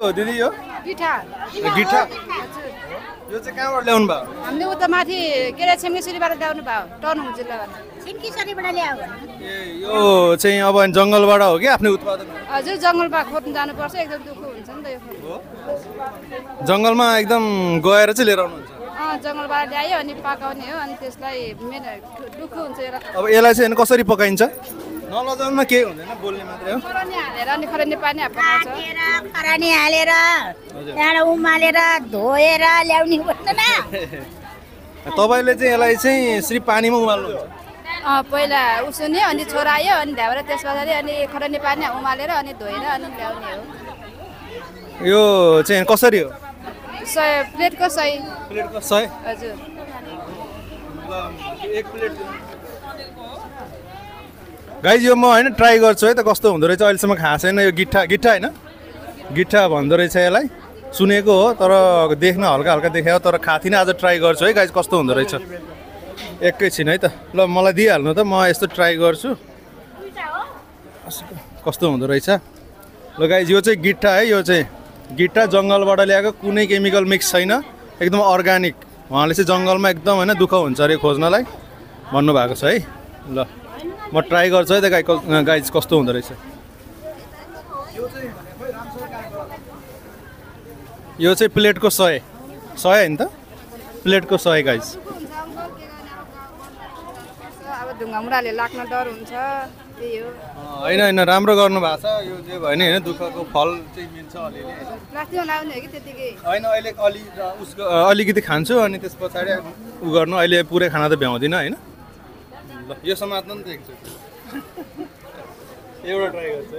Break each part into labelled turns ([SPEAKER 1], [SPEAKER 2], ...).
[SPEAKER 1] हो दिदी यो
[SPEAKER 2] पिठा
[SPEAKER 1] गिठा यो चाहिँ कहाँबाट ल्याउनु भयो
[SPEAKER 2] हामीले उता माथि के अरे छिम्केसरीबाट ल्याउनु भयो टर्नुङ जिल्लाबाट
[SPEAKER 3] छिम्केसरीबाट ल्यायो
[SPEAKER 1] ए यो चाहिँ अब जङ्गलबाट हो कि आफ्नै उत्पादन हो
[SPEAKER 2] हजुर जङ्गलमा खोज्नु जानुपर्छ एकदम दुःख हुन्छ नि त यो
[SPEAKER 1] जङ्गलमा एकदम गएर चाहिँ लिएर आउनुहुन्छ
[SPEAKER 2] जङ्गलबाट ल्यायो अनि पकाउने हो अनि त्यसलाई मेन दुःख हुन्छ
[SPEAKER 1] अब यसलाई चाहिँ अनि कसरी पकाइन्छ नलजाउनमा केही हुँदैन बोल्ने मात्रै हो
[SPEAKER 2] खरानी हालेर अनि खरानी पानी पकाउँछ
[SPEAKER 3] खरानी हालेर त्यहाँबाट उमालेर धोएर ल्याउने भन्दैन
[SPEAKER 1] तपाईँले चाहिँ यसलाई चाहिँ श्री पानीमा उमाल्नुहुन्छ
[SPEAKER 2] पहिला उसिन्यो अनि छोरायो अनि त्यहाँबाट त्यस पछाडि अनि खरानी पानी उमालेर अनि धोएर अनि ल्याउने हो
[SPEAKER 1] यो चाहिँ कसरी हो
[SPEAKER 2] 100 प्लेटको 100
[SPEAKER 1] प्लेटको 100
[SPEAKER 2] हजुर
[SPEAKER 1] एक प्लेट गाइज यो म होइन ट्राई गर्छु है त कस्तो हुँदो रहेछ अहिलेसम्म खाएको छैन यो गिट्ठा है गिट्ठा भन्दो रहेछ यसलाई सुनेको हो तर देख्न हल्का हल्का देखायो तर खाएको थिइनँ आज ट्राई गर्छु है गाइज कस्तो हुँदो रहेछ एकैछिन है त ल मलाई दिइहाल्नु त म यस्तो ट्राई गर्छु कस्तो हुँदो रहेछ ल गाइज यो चाहिँ गिट्ठा है यो चाहिँ गिट्टा जङ्गलबाट ल्याएको कुनै केमिकल मिक्स छैन एकदम अर्ग्यानिक उहाँले चाहिँ जङ्गलमा एकदम होइन दुःख हुन्छ अरे खोज्नलाई भन्नुभएको छ है ल म ट्राई गर्छु है त गाइज कस्तो हुँदो रहेछ यो चाहिँ प्लेटको 100 होइन त प्लेटको 100 गाइज
[SPEAKER 2] अब ढुङ्गामुराले लाग्न डर हुन्छ त्यही हो
[SPEAKER 1] होइन राम्रो गर्नु भएको छ यो जे भयो नि होइन दुःखको फल चाहिँ मिल्छ अलिअलि
[SPEAKER 2] प्लास्टिकमा लाउने हो कि त्यतिकै
[SPEAKER 1] होइन अहिले अलिकति खान्छु अनि त्यस पछाडि उ गर्नु अहिले पुरै खाना त भ्याउँदिनँ होइन ल यो समात्नु नि त एकचोटि एउटा ट्राई गर्छु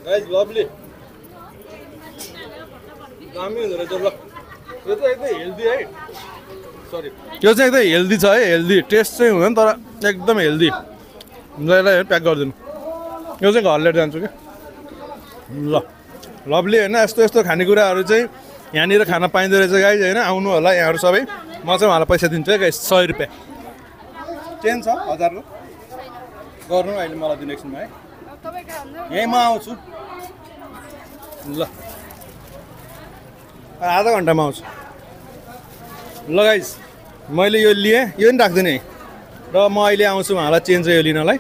[SPEAKER 1] गाइज लभली दामी हुँदो रहेछ ल यो चाहिँ एकदम हेल्दी है सरी यो चाहिँ एकदम हेल्दी छ है हेल्दी टेस्ट चाहिँ हुँदैन तर एकदम हेल्दी ल यसलाई प्याक गरिदिनु यो चाहिँ घर लिएर जान्छु क्या ल लभली होइन यस्तो खानेकुराहरू चाहिँ यहाँनिर खाना पाइँदो रहेछ गाइज होइन आउनु होला यहाँहरू सबै म चाहिँ उहाँलाई पैसा दिन्छु है गाइज 100 रुपियाँ चेन छ 1000 को गर्नु अहिले मलाई दिनु एकछिनमा है यहीँ म आउँछु ल आधा घन्टामा आउँछु ल गाइज मैले यो लिएँ यो पनि राख्दिनँ है र म अहिले आउँछु उहाँलाई चेन्ज यो लिनलाई